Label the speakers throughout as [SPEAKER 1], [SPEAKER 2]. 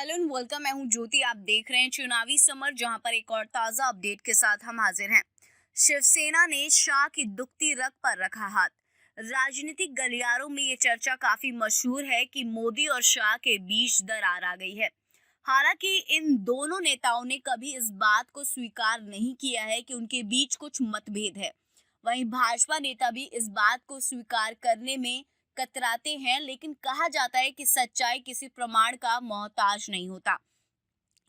[SPEAKER 1] Hello and welcome. मैं हूं ज्योति। आप देख रहे हैं चुनावी समर, जहां पर एक और ताजा अपडेट के साथ हम हाजिर हैं। शिवसेना ने शाह की दुखती रग पर रखा हाथ। राजनीतिक गलियारों में ये चर्चा काफी मशहूर है कि मोदी और शाह के बीच दरार आ गई है। हालांकि इन दोनों नेताओं ने कभी इस बात को स्वीकार नहीं किया है कि उनके बीच कुछ मतभेद है। वहीं भाजपा नेता भी इस बात को स्वीकार करने में कतराते हैं, लेकिन कहा जाता है कि सच्चाई किसी प्रमाण का मोहताज नहीं होता।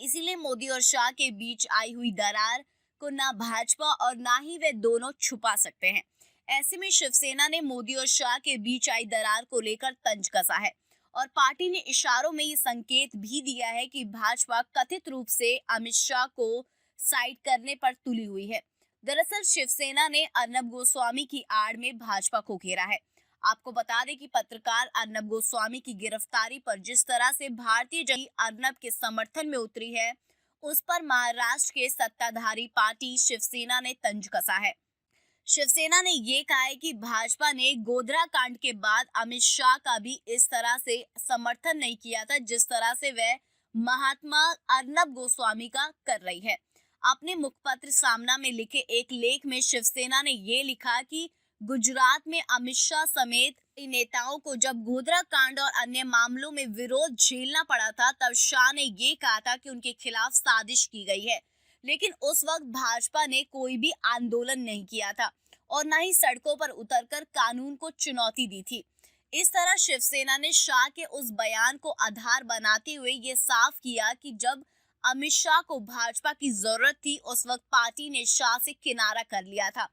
[SPEAKER 1] इसीलिए मोदी और शाह के बीच आई हुई दरार को ना भाजपा और ना ही वे दोनों छुपा सकते हैं। ऐसे में शिवसेना ने मोदी और शाह के बीच आई दरार को लेकर तंज कसा है और पार्टी ने इशारों में ये संकेत भी दिया है कि भाजपा कथित रूप से अमित शाह को साइड करने पर तुली हुई है। दरअसल शिवसेना ने अर्नब गोस्वामी की आड़ में भाजपा को घेरा है। आपको बता दें कि पत्रकार अर्नब गोस्वामी की गिरफ्तारी पर जिस तरह से भारतीय जनता अर्नब के समर्थन में उतरी है, उस पर महाराष्ट्र के सत्ताधारी पार्टी शिवसेना ने तंज कसा है। शिवसेना ने ये कहा है कि भाजपा ने गोधरा कांड के बाद अमित शाह का भी इस तरह से समर्थन नहीं किया था जिस तरह से वह महात्मा अर्नब गोस्वामी का कर रही है। अपने मुखपत्र सामना में लिखे एक लेख में शिवसेना ने ये लिखा कि गुजरात में अमित शाह समेत नेताओं को जब गोधरा कांड और अन्य मामलों में विरोध झेलना पड़ा था, तब शाह ने ये कहा था कि उनके खिलाफ साजिश की गई है। लेकिन उस वक्त भाजपा ने कोई भी आंदोलन नहीं किया था और न ही सड़कों पर उतरकर कानून को चुनौती दी थी। इस तरह शिवसेना ने शाह के उस बयान को आधार बनाते हुए ये साफ किया कि जब अमित शाह को भाजपा की जरूरत थी, उस वक्त पार्टी ने शाह से किनारा कर लिया था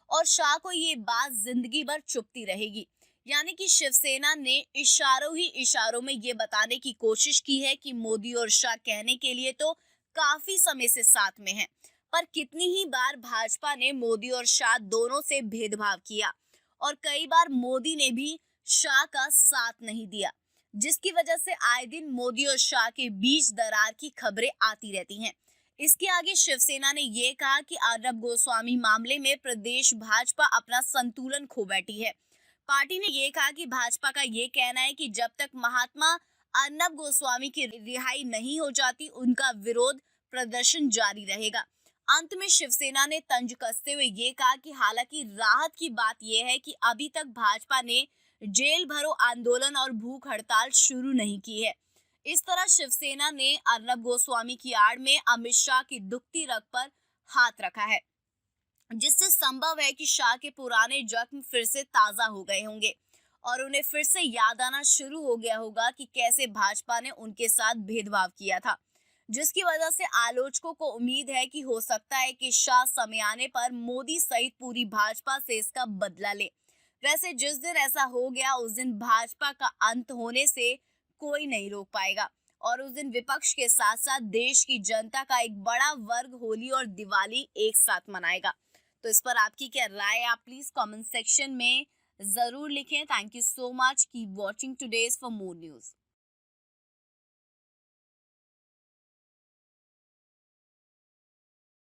[SPEAKER 1] और शाह को ये बात जिंदगी भर चुभती रहेगी। यानी कि शिवसेना ने इशारों ही इशारों में ये बताने की कोशिश की है कि मोदी और शाह कहने के लिए तो काफी समय से साथ में हैं, पर कितनी ही बार भाजपा ने मोदी और शाह दोनों से भेदभाव किया और कई बार मोदी ने भी शाह का साथ नहीं दिया, जिसकी वजह से आए दिन मोदी और शाह के बीच दरार की खबरें आती रहती हैं। इसके आगे शिवसेना ने ये कहा कि अर्नब गोस्वामी मामले में प्रदेश भाजपा अपना संतुलन खो बैठी है। पार्टी ने ये कहा कि भाजपा का ये कहना है कि जब तक महात्मा अर्नब गोस्वामी की रिहाई नहीं हो जाती, उनका विरोध प्रदर्शन जारी रहेगा। अंत में शिवसेना ने तंज कसते हुए ये कहा कि हालांकि राहत की बात यह है कि अभी तक भाजपा ने जेल भरो आंदोलन और भूख हड़ताल शुरू नहीं की है। इस तरह शिवसेना ने अर्नब गोस्वामी की आड़ में अमित शाह की दुखती रग पर हाथ रखा है, जिससे संभव है कि शाह के पुराने जख्म फिर से ताजा हो गए होंगे और उन्हें फिर से याद आना शुरू हो गया होगा कि कैसे भाजपा ने उनके साथ भेदभाव किया था, जिसकी वजह से आलोचकों को उम्मीद है कि हो सकता है कि शाह समय आने पर मोदी सहित पूरी भाजपा से इसका बदला ले। वैसे जिस दिन ऐसा हो गया, उस दिन भाजपा का अंत होने से कोई नहीं रोक पाएगा और उस दिन विपक्ष के साथ साथ देश की जनता का एक बड़ा वर्ग होली और दिवाली एक साथ मनाएगा। तो इस पर आपकी क्या राय है, आप प्लीज कमेंट सेक्शन में जरूर लिखें। Thank you so much. Keep watching today's for more news.